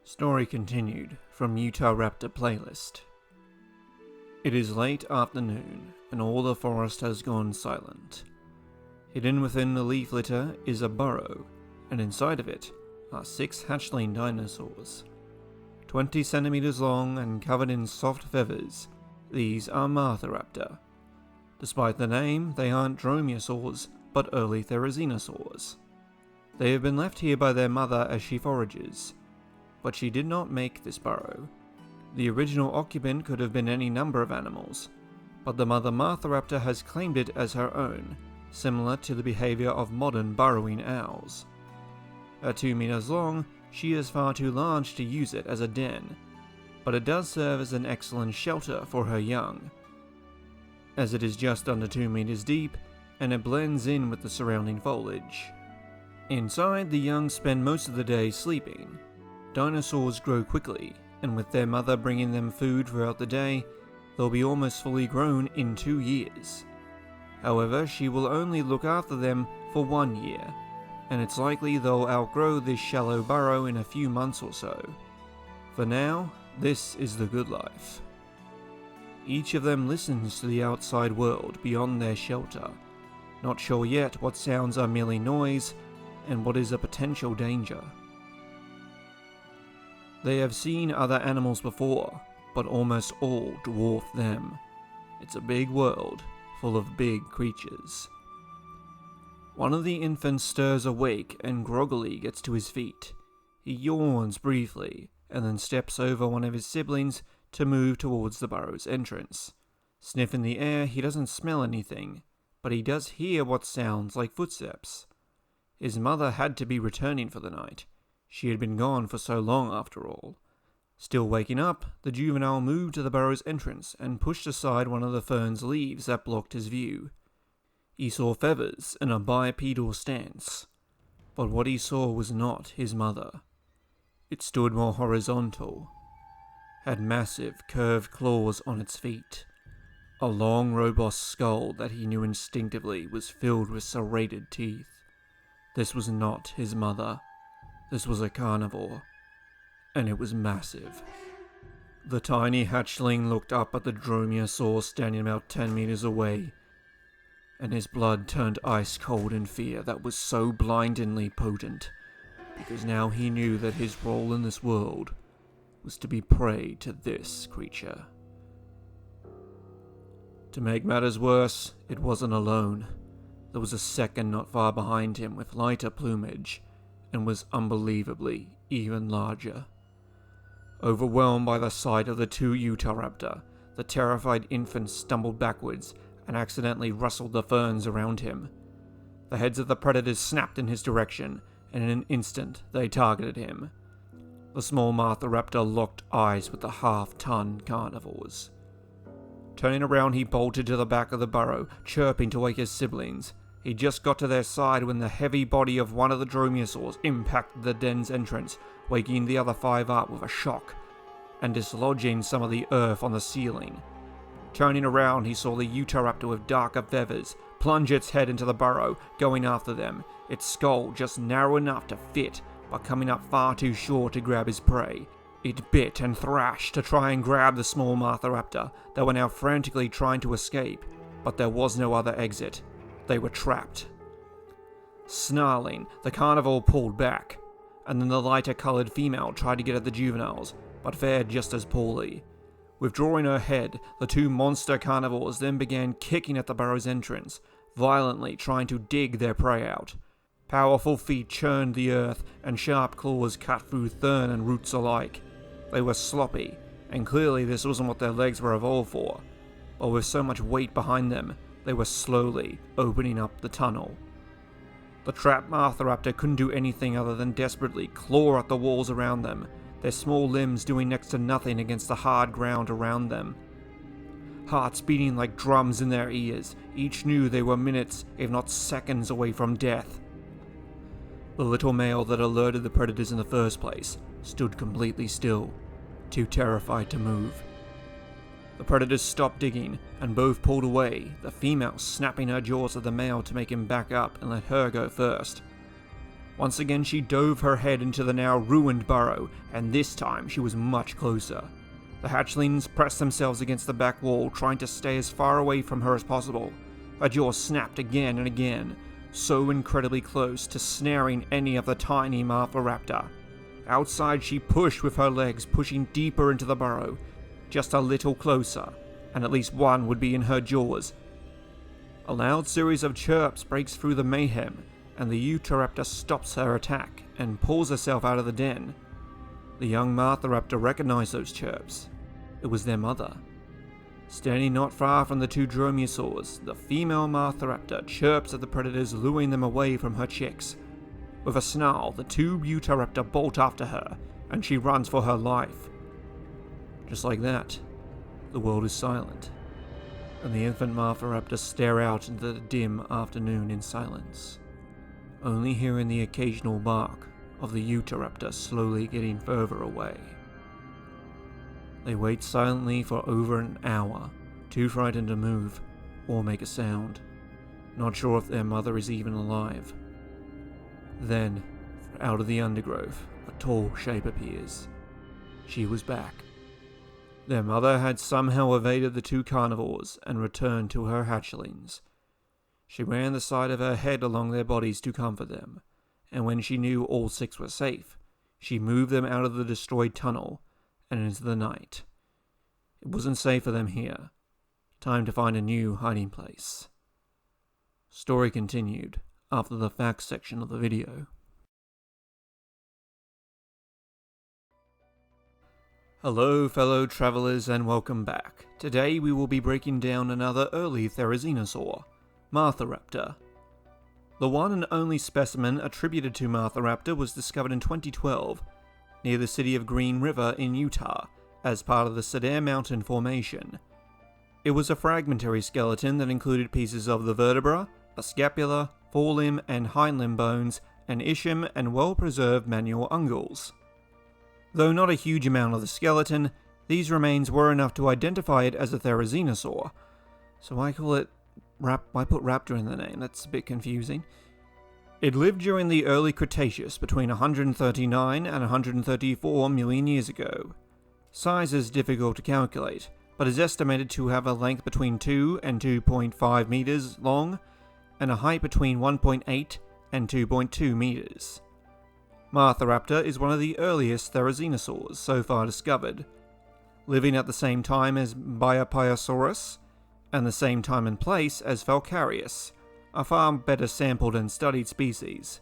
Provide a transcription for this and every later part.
Story continued from Martharaptor playlist. It is late afternoon, and all the forest has gone silent. Hidden within the leaf litter is a burrow, and inside of it are 6 hatchling dinosaurs. 20 centimeters long and covered in soft feathers, these are Martharaptor. Despite the name, they aren't dromaeosaurs, but early Therizinosaurs. They have been left here by their mother as she forages, but she did not make this burrow. The original occupant could have been any number of animals, but the mother Martharaptor has claimed it as her own, similar to the behavior of modern burrowing owls. At 2 meters long, she is far too large to use it as a den, but it does serve as an excellent shelter for her young, as it is just under 2 meters deep and it blends in with the surrounding foliage. Inside, the young spend most of the day sleeping. Dinosaurs grow quickly, and with their mother bringing them food throughout the day, they'll be almost fully grown in 2 years. However, she will only look after them for 1 year, and it's likely they'll outgrow this shallow burrow in a few months or so. For now, this is the good life. Each of them listens to the outside world beyond their shelter, not sure yet what sounds are merely noise and what is a potential danger. They have seen other animals before, but almost all dwarf them. It's a big world, full of big creatures. One of the infants stirs awake and groggily gets to his feet. He yawns briefly, and then steps over one of his siblings to move towards the burrow's entrance. Sniffing the air, he doesn't smell anything, but he does hear what sounds like footsteps. His mother had to be returning for the night. She had been gone for so long after all. Still waking up, the juvenile moved to the burrow's entrance and pushed aside one of the fern's leaves that blocked his view. He saw feathers in a bipedal stance, but what he saw was not his mother. It stood more horizontal, had massive curved claws on its feet, a long robust skull that he knew instinctively was filled with serrated teeth. This was not his mother. This was a carnivore, and it was massive. The tiny hatchling looked up at the dromaeosaur standing about 10 meters away, and his blood turned ice cold in fear that was so blindingly potent, because now he knew that his role in this world was to be prey to this creature. To make matters worse, it wasn't alone. There was a second not far behind him with lighter plumage, and was unbelievably even larger. Overwhelmed by the sight of the 2 Martharaptor, the terrified infant stumbled backwards and accidentally rustled the ferns around him. The heads of the predators snapped in his direction, and in an instant they targeted him. The small Martharaptor locked eyes with the half-ton carnivores. Turning around, he bolted to the back of the burrow, chirping to wake his siblings. He just got to their side when the heavy body of one of the dromaeosaurs impacted the den's entrance, waking the other 5 up with a shock, and dislodging some of the earth on the ceiling. Turning around, he saw the Martharaptor with darker feathers plunge its head into the burrow, going after them, its skull just narrow enough to fit, but coming up far too short to grab his prey. It bit and thrashed to try and grab the small Martharaptor that were now frantically trying to escape, but there was no other exit. They were trapped. Snarling, the carnivore pulled back, and then the lighter-coloured female tried to get at the juveniles, but fared just as poorly. Withdrawing her head, the 2 monster carnivores then began kicking at the burrow's entrance, violently trying to dig their prey out. Powerful feet churned the earth, and sharp claws cut through fern and roots alike. They were sloppy, and clearly this wasn't what their legs were evolved for, but with so much weight behind them, they were slowly opening up the tunnel. The trapped Martharaptor couldn't do anything other than desperately claw at the walls around them, their small limbs doing next to nothing against the hard ground around them. Hearts beating like drums in their ears, each knew they were minutes, if not seconds, away from death. The little male that alerted the predators in the first place stood completely still, too terrified to move. The predators stopped digging, and both pulled away, the female snapping her jaws at the male to make him back up and let her go first. Once again she dove her head into the now ruined burrow, and this time she was much closer. The hatchlings pressed themselves against the back wall, trying to stay as far away from her as possible. Her jaws snapped again and again, so incredibly close to snaring any of the tiny Martharaptor. Outside she pushed with her legs, pushing deeper into the burrow, just a little closer, and at least one would be in her jaws. A loud series of chirps breaks through the mayhem, and the Utahraptor stops her attack and pulls herself out of the den. The young Martharaptor recognized those chirps. It was their mother. Standing not far from the two dromaeosaurs, the female Martharaptor chirps at the predators, luring them away from her chicks. With a snarl, the two Utahraptor bolt after her, and she runs for her life. Just like that, the world is silent, and the infant Martharaptor stare out into the dim afternoon in silence, only hearing the occasional bark of the Utahraptor slowly getting further away. They wait silently for over an hour, too frightened to move or make a sound, not sure if their mother is even alive. Then, out of the undergrowth, a tall shape appears. She was back. Their mother had somehow evaded the two carnivores and returned to her hatchlings. She ran the side of her head along their bodies to comfort them, and when she knew all six were safe, she moved them out of the destroyed tunnel and into the night. It wasn't safe for them here. Time to find a new hiding place. Story continued after the facts section of the video. Hello fellow travelers and welcome back. Today we will be breaking down another early Therizinosaur, Martharaptor. The one and only specimen attributed to Martharaptor was discovered in 2012 near the city of Green River in Utah as part of the Cedar Mountain Formation. It was a fragmentary skeleton that included pieces of the vertebra, a scapula, forelimb and hind limb bones, an ischium and well-preserved manual ungles. Though not a huge amount of the skeleton, these remains were enough to identify it as a Therizinosaur, so I put raptor in the name, that's a bit confusing. It lived during the early Cretaceous between 139 and 134 million years ago. Size is difficult to calculate, but is estimated to have a length between 2 and 2.5 meters long, and a height between 1.8 and 2.2 meters. Martharaptor is one of the earliest Therizinosaurs so far discovered, living at the same time as Biopiosaurus, and the same time and place as Falcarius, a far better sampled and studied species.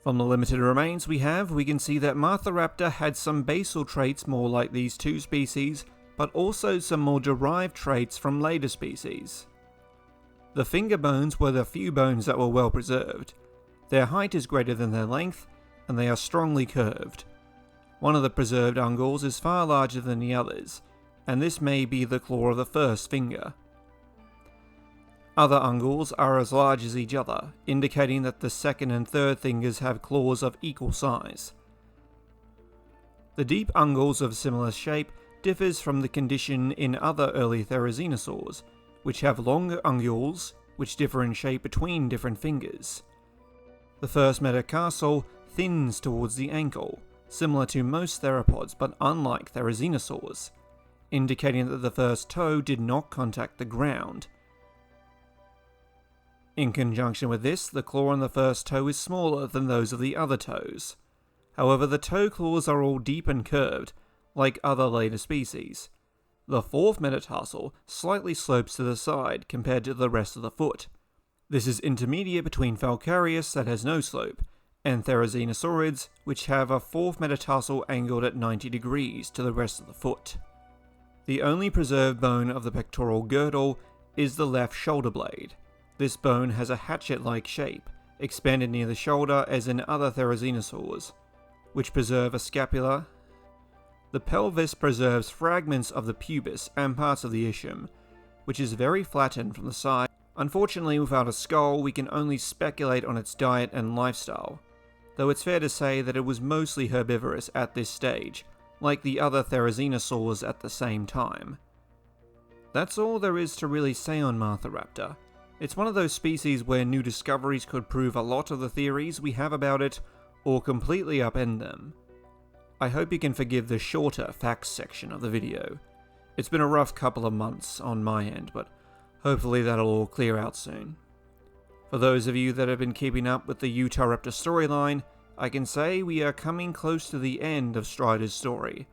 From the limited remains we can see that Martharaptor had some basal traits more like these two species, but also some more derived traits from later species. The finger bones were the few bones that were well preserved. Their height is greater than their length, and they are strongly curved. One of the preserved ungles is far larger than the others, and this may be the claw of the first finger. Other ungles are as large as each other, indicating that the second and third fingers have claws of equal size. The deep ungles of similar shape differs from the condition in other early Therizinosaurs, which have longer ungles, which differ in shape between different fingers. The first metatarsal thins towards the ankle, similar to most theropods but unlike Therizinosaurs, indicating that the first toe did not contact the ground. In conjunction with this, the claw on the first toe is smaller than those of the other toes. However, the toe claws are all deep and curved, like other later species. The fourth metatarsal slightly slopes to the side compared to the rest of the foot. This is intermediate between Falcarius, that has no slope, and Therizinosaurids, which have a fourth metatarsal angled at 90 degrees to the rest of the foot. The only preserved bone of the pectoral girdle is the left shoulder blade. This bone has a hatchet-like shape, expanded near the shoulder as in other Therizinosaurs, which preserve a scapula. The pelvis preserves fragments of the pubis and parts of the ischium, which is very flattened from the side. Unfortunately, without a skull, we can only speculate on its diet and lifestyle, though it's fair to say that it was mostly herbivorous at this stage, like the other Therizinosaurs at the same time. That's all there is to really say on Martharaptor. It's one of those species where new discoveries could prove a lot of the theories we have about it, or completely upend them. I hope you can forgive the shorter facts section of the video. It's been a rough couple of months on my end, but hopefully that'll all clear out soon. For those of you that have been keeping up with the Martharaptor storyline, I can say we are coming close to the end of Strider's story,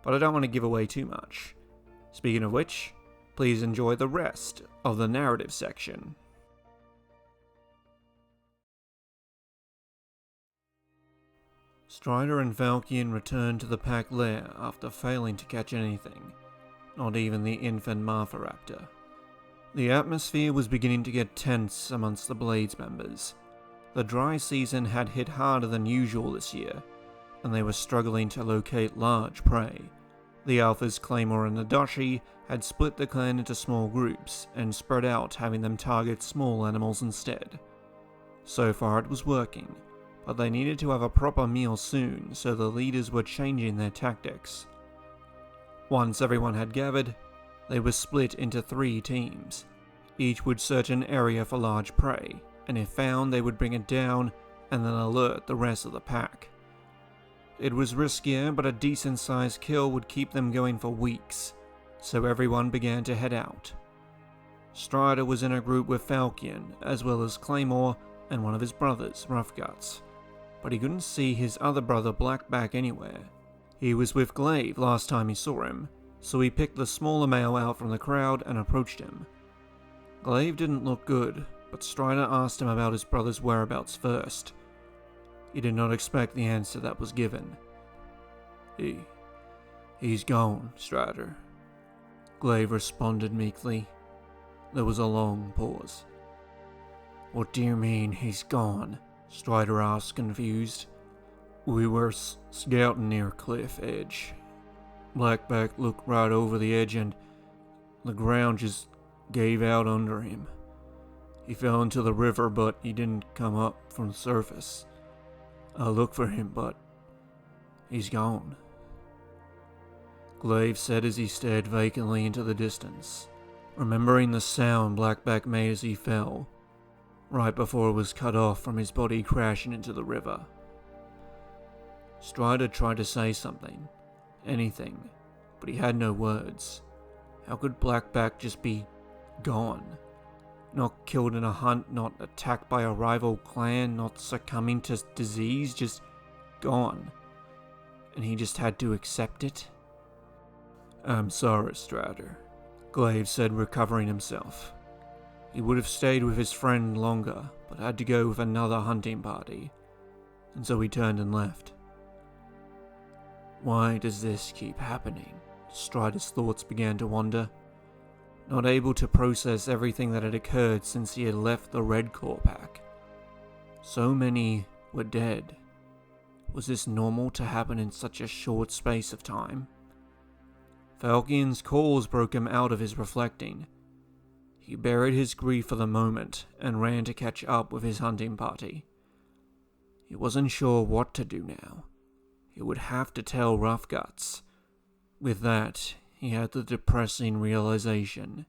but I don't want to give away too much. Speaking of which, please enjoy the rest of the narrative section. Strider and Falcon returned to the pack lair after failing to catch anything, not even the infant Martharaptor. The atmosphere was beginning to get tense amongst the Blades members. The dry season had hit harder than usual this year, and they were struggling to locate large prey. The Alphas, Claymore and Nadashi had split the clan into small groups and spread out, having them target small animals instead. So far it was working, but they needed to have a proper meal soon, so the leaders were changing their tactics. Once everyone had gathered, they were split into 3 teams. Each would search an area for large prey, and if found they would bring it down and then alert the rest of the pack. It was riskier, but a decent sized kill would keep them going for weeks, so everyone began to head out. Strider was in a group with Falcon, as well as Claymore and one of his brothers, Roughguts, but he couldn't see his other brother Blackback anywhere. He was with Glaive last time he saw him, so he picked the smaller male out from the crowd and approached him. Glaive didn't look good, but Strider asked him about his brother's whereabouts first. He did not expect the answer that was given. He's gone, Strider. Glaive responded meekly. There was a long pause. What do you mean, he's gone? Strider asked, confused. We were scouting near cliff edge. Blackback looked right over the edge and the ground just gave out under him. He fell into the river, but he didn't come up from the surface. I looked for him, but he's gone. Glaive said as he stared vacantly into the distance, remembering the sound Blackback made as he fell, right before it was cut off from his body crashing into the river. Strider tried to say something, anything, but he had no words. How could Blackback just be gone? Not killed in a hunt, not attacked by a rival clan, not succumbing to disease, just gone. And he just had to accept it? I'm sorry, Strider, Glaive said, recovering himself. He would have stayed with his friend longer, but had to go with another hunting party, and so he turned and left. Why does this keep happening? Strider's thoughts began to wander. Not able to process everything that had occurred since he had left the Red Claw pack. So many were dead. Was this normal to happen in such a short space of time? Falcon's calls broke him out of his reflecting. He buried his grief for the moment and ran to catch up with his hunting party. He wasn't sure what to do now. He would have to tell Roughguts. With that, he had the depressing realization.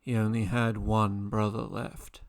He only had one brother left.